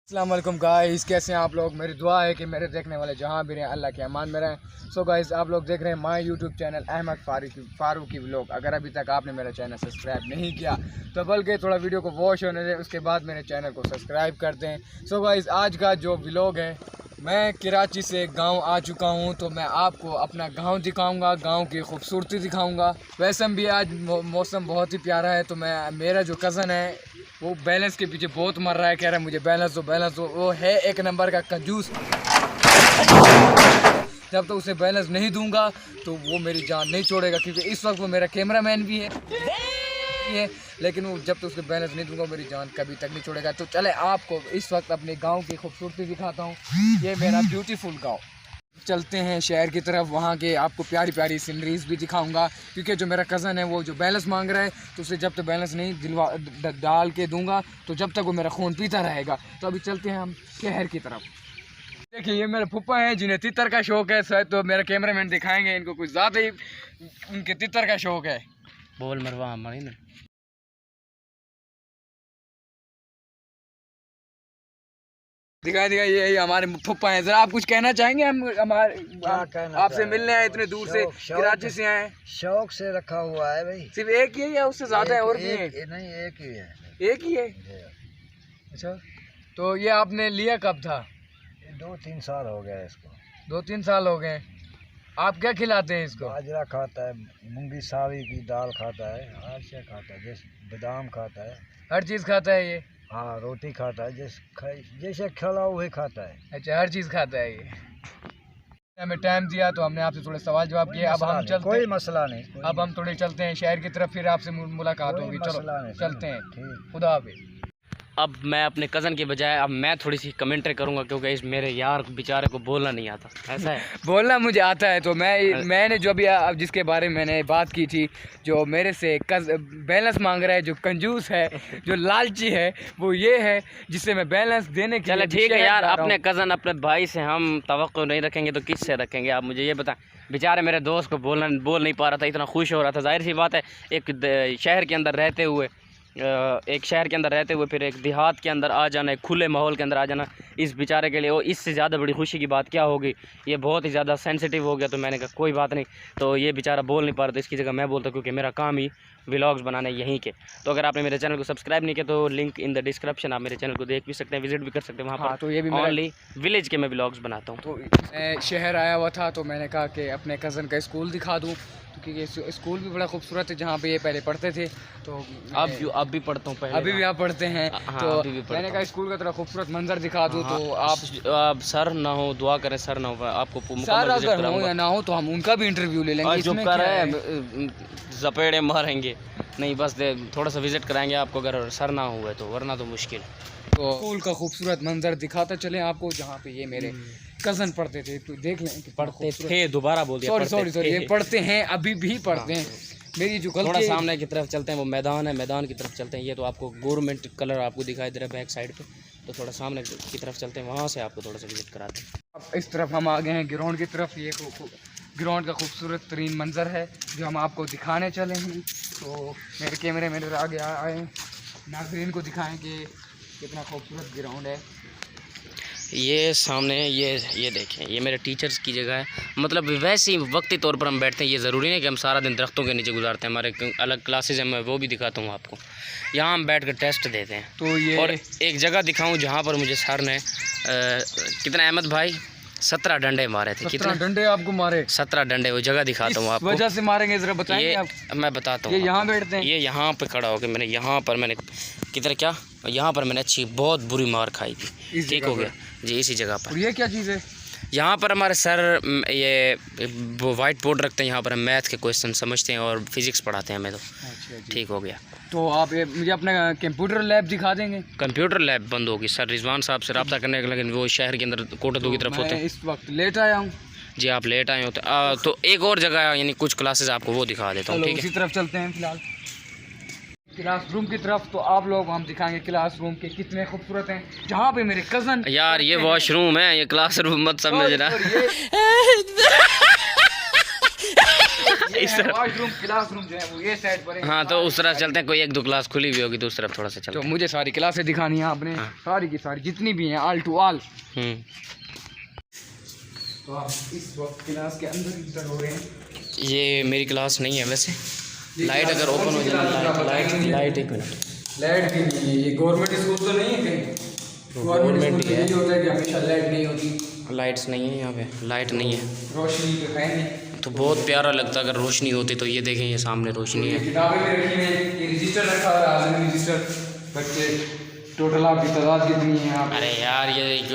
अस्सलाम वालेकुम गाइस, कैसे हैं आप लोग। मेरी दुआ है कि मेरे देखने वाले जहाँ भी रहें अल्लाह के अमान में रहें। सो गाइस, आप लोग देख रहे हैं my YouTube channel Ahmed Farooqui vlog. अगर अभी तक आपने मेरा चैनल सब्सक्राइब नहीं किया तो बल्कि थोड़ा वीडियो को वॉच होने दें, उसके बाद मेरे चैनल को सब्सक्राइब कर दें। सो गाइस, आज का जो व्लॉग है, मैं कराची से गांव आ चुका हूं, तो मैं आपको अपना गांव दिखाऊंगा, गांव की खूबसूरती दिखाऊंगा। वैसे भी आज मौसम बहुत ही प्यारा है, तो मेरा जो कज़न है वो बैलेंस के पीछे बहुत मर रहा है, कह रहा है मुझे बैलेंस दो। वो है एक नंबर का कंजूस। जब तक उसे बैलेंस नहीं दूंगा तो वो मेरी जान नहीं छोड़ेगा, क्योंकि इस वक्त वो मेरा कैमरामैन भी है, लेकिन वो जब तक उसके बैलेंस नहीं दूंगा मेरी जान कभी तक नहीं छोड़ेगा। तो चले आपको इस वक्त अपने गांव की खूबसूरती दिखाता हूँ। ये मेरा ब्यूटीफुल गांव। चलते हैं शहर की तरफ, वहाँ के आपको प्यारी प्यारी सीनरीज भी दिखाऊंगा, क्योंकि जो मेरा कज़न है वो जो बैलेंस मांग रहा है, तो उसे जब तक बैलेंस नहीं डाल के दूंगा तो जब तक वो मेरा खून पीता रहेगा। तो अभी चलते हैं हम शहर की तरफ। देखिए, ये मेरे फूफा हैं जिन्हें तितर का शौक है, शायद तो मेरा कैमरामैन दिखाएंगे, इनको कुछ ज़्यादा ही उनके तितर का शौक है। बोल मरवा हमारी ना दिखाई ये हमारे फुप्पा हैं। जरा आप कुछ कहना चाहेंगे? हम आपसे मिलने आए इतने दूर से, कराची से आए। शौक से रखा हुआ है भाई। सिर्फ एक ही है या उससे ज्यादा है? और भी है? नहीं, एक ही है। एक ही है। अच्छा, तो ये आपने लिया कब था? 2-3 साल हो गया इसको। 2-3 साल हो गए। आप क्या खिलाते हैं इसको? बाजरा खाता है, मूंगी सावी की दाल खाता है, हर चीज खाता है, जैसे बादाम खाता है, हर चीज़ खाता है ये? हाँ, रोटी खाता है, जैसे खिलाओ वही खाता है। अच्छा, हर चीज़ खाता है ये। हमें टाइम दिया तो हमने आपसे थोड़े सवाल जवाब किए। अब हम चलते, कोई मसला नहीं। अब हम थोड़े चलते हैं शहर की तरफ, फिर आपसे मुलाकात होगी। चलो चलते हैं। ठीक। खुदा हाफिज़। अब मैं अपने कज़न के बजाय अब मैं थोड़ी सी कमेंट्री करूंगा, क्योंकि इस मेरे यार बेचारे को बोलना नहीं आता। ऐसा है बोलना मुझे आता है। तो मैंने जो भी अब जिसके बारे में मैंने बात की थी, जो मेरे से बैलेंस मांग रहा है, जो कंजूस है, जो लालची है, वो ये है जिससे मैं बैलेंस देने के चलो ठीक है यार, अपने कज़न अपने भाई से हम तवक्को नहीं रखेंगे तो किस से रखेंगे? आप मुझे ये बताएं। बेचारे मेरे दोस्त को बोल नहीं पा रहा था, इतना खुश हो रहा था। जाहिर सी बात है, एक शहर के अंदर रहते हुए फिर एक देहात के अंदर आ जाना, एक खुले माहौल के अंदर आ जाना, इस बेचारे के लिए वो इससे ज़्यादा बड़ी खुशी की बात क्या होगी। ये बहुत ही ज़्यादा सेंसिटिव हो गया। तो मैंने कहा कोई बात नहीं, तो ये बेचारा बोल नहीं पा रहा था, इसकी जगह मैं बोलता, क्योंकि मेरा काम ही व्लॉग्स बनाना है यहीं के। तो अगर आपने मेरे चैनल को सब्सक्राइब नहीं किया तो लिंक इन द डिस्क्रिप्शन, आप मेरे चैनल को देख भी सकते हैं, विजिट भी कर सकते हैं। वहाँ पर तो ये भी ओनली विलेज के मैं व्लॉग्स बनाता हूँ। तो मैं शहर आया हुआ था, तो मैंने कहा कि अपने कज़न का स्कूल दिखा दूँ, क्योंकि ये स्कूल भी बड़ा खूबसूरत है जहाँ पे ये पहले पढ़ते थे। तो अब भी पढ़ता हूँ, पहले अभी भी आप पढ़ते हैं। हाँ, तो अभी भी मैंने कहा स्कूल का थोड़ा खूबसूरत मंजर दिखा दूँ। तो आप सर ना हो, दुआ करें सर ना हो, आपको सर अगर हो या ना हो तो हम उनका भी इंटरव्यू ले लेंगे। जो कर रहे हैं जपेड़े मारेंगे नहीं, बस थोड़ा सा विजिट कराएंगे आपको, अगर सर ना हुए तो, वरना तो मुश्किल। तो स्कूल का खूबसूरत मंजर दिखाता चले आपको, जहाँ पे ये मेरे कज़न पढ़ते थे। तो देख लें कि पढ़ते थे, दोबारा बोल दिया, सॉरी ये पढ़ते हैं, अभी भी पढ़ते हैं। मेरी जो थोड़ा सामने की तरफ चलते हैं, वो मैदान है, मैदान की तरफ चलते हैं। ये तो आपको गवर्नमेंट कलर आपको दिखाई दे रहा है बैक साइड पे, तो थोड़ा सामने की तरफ चलते हैं, वहाँ से आपको थोड़ा सा विजिट कराते हैं। अब इस तरफ हम आ गए हैं ग्राउंड की तरफ। ये ग्राउंड का खूबसूरत तरीन मंजर है जो हम आपको दिखाने चले हैं। तो मेरे कैमरे में आगे आए, नाज़रीन को दिखाएं कि कितना खूबसूरत ग्राउंड है। ये सामने ये देखें, ये मेरे टीचर्स की जगह है। मतलब वैसे ही वक्ती तौर पर हम बैठते हैं, ये ज़रूरी नहीं कि हम सारा दिन दरख्तों के नीचे गुजारते हैं। हमारे अलग क्लासेज हैं, मैं वो भी दिखाता हूँ आपको। यहाँ हम बैठ कर टेस्ट देते हैं। तो ये और एक जगह दिखाऊँ जहाँ पर मुझे सर ने कितना, अहमद भाई 17 डंडे मारे थे। कितने डंडे आपको मारे? 17 डंडे। वो जगह दिखाता हूँ आपको। वजह से मारेंगे, जरा बताइए आप। मैं बताता हूँ। ये यहाँ बैठते हैं, ये यहाँ पे खड़ा होकर मैंने यहाँ पर यहाँ पर मैंने अच्छी बहुत बुरी मार खाई थी। ठीक हो गया जी, इसी जगह पर। और ये क्या चीज़ है? यहाँ पर हमारे सर ये वाइट बोर्ड रखते हैं, यहाँ पर हम मैथ के क्वेश्चन समझते हैं और फिजिक्स पढ़ाते हैं हमें। तो ठीक हो गया। तो आप मुझे अपना कंप्यूटर लैब दिखा देंगे? कंप्यूटर लैब बंद होगी सर, रिजवान साहब से रब्ता करने के, लेकिन वो शहर के अंदर कोटदू की तरफ होते हैं। इस वक्त लेट आया हूँ जी, आप लेट आए होते। तो एक और जगह यानी कुछ क्लासेस आपको वो दिखा देता हूँ। ठीक है, उसी तरफ चलते हैं फिलहाल क्लास रूम की तरफ। तो आप लोग हम दिखाएंगे क्लास रूम के कितने खूबसूरत हैं, जहाँ पे मेरे कज़न। यार ये वॉशरूम है, ये क्लास रूम मत समझना। इस तरफ वॉशरूम क्लास रूम जो है वो ये साइड पर है। हाँ तो उस तरफ चलते हैं, कोई 1-2 क्लास खुली हुई होगी तो उस तरफ थोड़ा सा चलते तो मुझे सारी क्लासें दिखानी है आपने, हाँ। सारी की सारी जितनी भी हैं, ऑल टू ऑल। हैं। तो आप इस वक्त क्लास के अंदर इंटर हो रहे हैं। ये मेरी क्लास नहीं है वैसे, लाइट अगर ओपन हो जाए, लाइट एक मिनट, लाइट भी नहीं है, ये गवर्नमेंट स्कूल तो नहीं है कहीं? गवर्नमेंट ही है, यही होता है कि हमेशा लाइट नहीं होती, लाइट्स नहीं है यहाँ पे, लाइट नहीं है रोशनी तो है नहीं। तो बहुत प्यारा लगता अगर रोशनी होती। तो ये देखें, ये सामने रोशनी है। किताबें भी रखी हैं, ये रजिस्टर रखा हुआ है, आज़मी रजिस्टर। बच्चे टोटल आपकी तादाद कितनी है यहाँ पे? अरे यार ये एक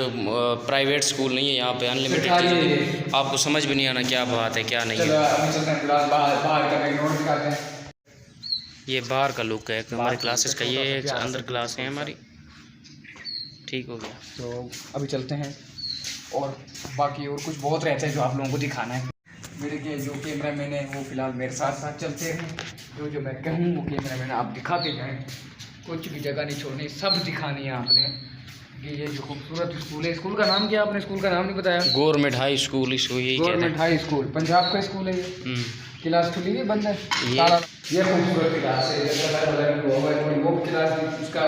प्राइवेट स्कूल नहीं है, यहाँ पे अनलिमिटेड चलिए, चीज़ें, आपको समझ भी नहीं आना क्या बात है क्या नहीं चलो है। अभी चलते हैं क्लास बाहर का बैकग्राउंड दिखाते हैं। ये बाहर का लुक है हमारी क्लासेस का, ये अंदर क्लास है हमारी। ठीक हो गया, तो अभी चलते हैं, और बाकी और कुछ बहुत रहता है जो आप लोगों को दिखाना है। मेरे के जो कैमरा मैन है वो फ़िलहाल मेरे साथ साथ चलते हैं, जो मैं कहूँ वो कैमरा मैन आप दिखाते जाएँ, कुछ भी जगह नहीं छोड़नी, सब दिखानी है आपने। कि ये जो खूबसूरत स्कूल है, स्कूल का नाम क्या, आपने स्कूल का नाम नहीं बताया? गवर्नमेंट हाई स्कूल, इसको यही कहते गवर्नमेंट हाई स्कूल, पंजाब का स्कूल है ये। हैं। क्लास खुली है, बंद है ये खूबसूरत क्लास है, वो क्लास उसका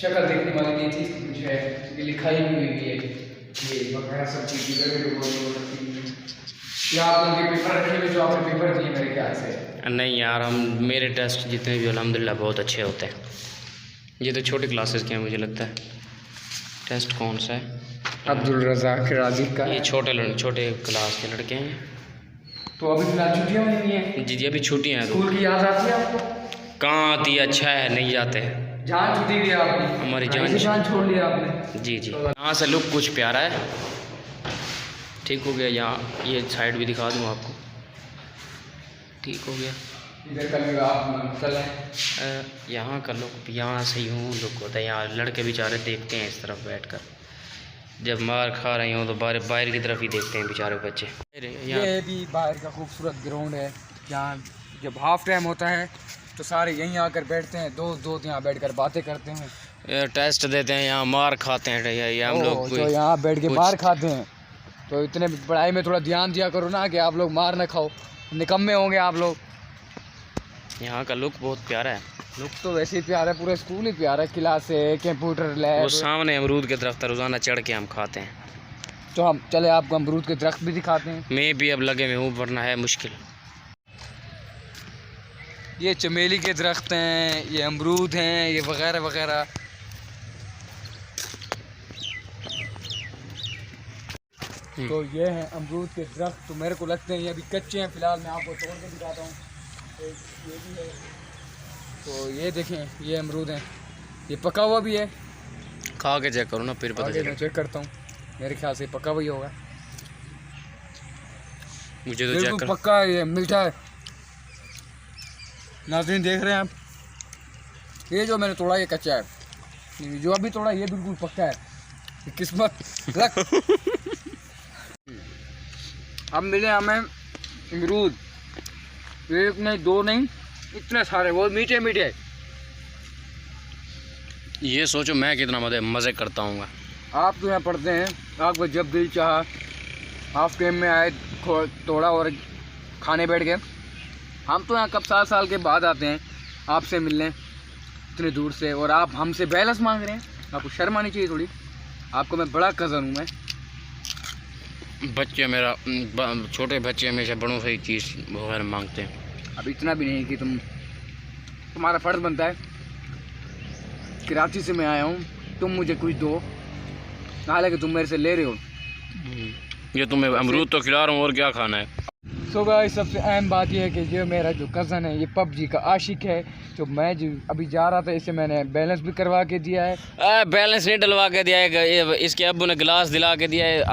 शक्ल देखने वाली नहीं थी, कुछ है ये लिखाई हुई है, ये वगैरह सब चीज़ या आप लोगों के पेपर रखे हुए, जो आपने पेपर दिए मेरे ख्याल से। नहीं यार, हम मेरे टेस्ट जितने भी अल्हम्दुलिल्लाह बहुत अच्छे होते हैं। ये तो छोटी क्लासेस के हैं मुझे लगता है। टेस्ट कौन सा है? अब्दुल रज़ाक राजी का। ये छोटे क्लास के लड़के हैं। तो अभी फिलहाल छुट्टियाँ हुई हैं? जी अभी छुट्टियाँ हैं। स्कूल की याद आती है आपको? कहाँ आती है, अच्छा है नहीं जाते। जान छुट्टी दी आपने, हमारी जान छोड़ लिया आपने। जी यहाँ से लुक कुछ प्यारा है। ठीक हो गया, यहाँ ये साइड भी दिखा दूँ आपको। ठीक हो गया, इधर का आप चलें। यहाँ का लुक, यहाँ से यूँ लुक होता है। यहाँ लड़के बेचारे देखते हैं इस तरफ बैठकर, जब मार खा रहे हों तो बाहर की तरफ ही देखते हैं बेचारे बच्चे। ये भी बाहर का खूबसूरत ग्राउंड है, यहाँ जब हाफ टाइम होता है तो सारे यहीं आकर बैठते हैं, दोस्त यहाँ बैठकर बातें करते हैं, ये टेस्ट देते हैं, यहाँ मार खाते हैं। ये हम लोग तो यहाँ बैठ के मार खाते हैं। तो इतने पढ़ाई में थोड़ा ध्यान दिया करो ना, कि आप लोग मार ना खाओ, निकम्मे होंगे आप लोग। यहाँ का लुक बहुत प्यारा है। लुक तो वैसे ही प्यारा है, पूरा स्कूल ही प्यारा है, क्लास है, कंप्यूटर लैब। वो सामने अमरूद के दरख्त रोज़ाना चढ़ के हम खाते हैं। तो हम चले आपको अमरूद के दरख्त भी दिखाते हैं। मैं भी अब लगे में हूँ, वरना है मुश्किल। ये चमेली के दरख्त हैं, ये अमरूद हैं, ये वगैरह वगैरह। तो ये हैं अमरूद के दरख्त। तो मेरे को लगते हैं ये अभी कच्चे हैं, फ़िलहाल मैं आपको तोड़ के दिखाता हूँ। तो ये भी है, तो ये देखें, ये अमरूद हैं, ये पका हुआ भी है। खा के चेक करो ना, फिर पता चलेगा। मैं चेक करता हूँ, मेरे ख्याल से पका हुआ ही होगा। मुझे तो चेक बिल्कुल कर। पक्का है, ये मीठा है। नाज़रीन देख रहे हैं आप, ये जो मैंने तोड़ा ये कच्चा है, जो अभी तोड़ा ये बिल्कुल पक्का है। ये किस्मत रख। अब मिले हमें अमरूद, एक नहीं दो नहीं, इतने सारे, वो मीठे मीठे। ये सोचो मैं कितना मज़े करता हूँ। आप तो यहाँ पढ़ते हैं, आपको जब दिल चाहा हाफ टाइम में आए, तोड़ा और खाने बैठ गए। हम तो यहाँ कब 7 साल के बाद आते हैं आपसे मिलने, इतने दूर से, और आप हमसे बैलेंस मांग रहे हैं। आपको शर्म आनी चाहिए थोड़ी, आपको मैं बड़ा कज़न हूँ। मैं बच्चे मेरा छोटे बच्चे हमेशा बड़ों से ही चीज़ वगैरह मांगते हैं। अब इतना भी नहीं कि तुम्हारा फ़र्ज़ बनता है, कराची से मैं आया हूँ, तुम मुझे कुछ दो, हालांकि तुम मेरे से ले रहे हो। ये तुम्हें अमरूद तो खिला रहा हूँ, और क्या खाना है। सो गाइस, सबसे अहम बात यह है कि ये मेरा जो कज़न है ये पबजी का आशिक है। तो मैं जो अभी जा रहा था, इसे मैंने बैलेंस भी करवा के दिया है। बैलेंस नहीं डलवा के दिया है, इसके अब्बू ने गिलास दिला के दिया है।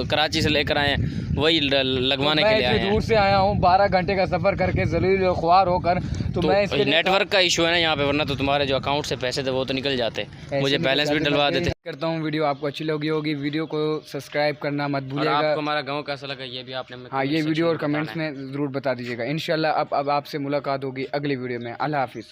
कराची से लेकर आए हैं, वही लगवाने के लिए आए हैं। दूर से आया हूँ 12 घंटे का सफ़र करके, ज़लील ख्वार होकर। तो मैं इसके नेटवर्क का इशू है ना यहाँ पे, वरना तो तुम्हारे जो अकाउंट से पैसे थे वो तो निकल जाते, मुझे बैलेंस भी डलवा देते। करता हूँ, वीडियो आपको अच्छी लगी होगी, वीडियो को सब्सक्राइब करना मत भूलिएगा। आपको हमारा गाँव कैसा लगा ये भी आपने हाँ, ये वीडियो और कमेंट्स में ज़रूर बता दीजिएगा। इंशाल्लाह अब आपसे मुलाकात होगी अगली वीडियो में। अल्लाह हाफिज़।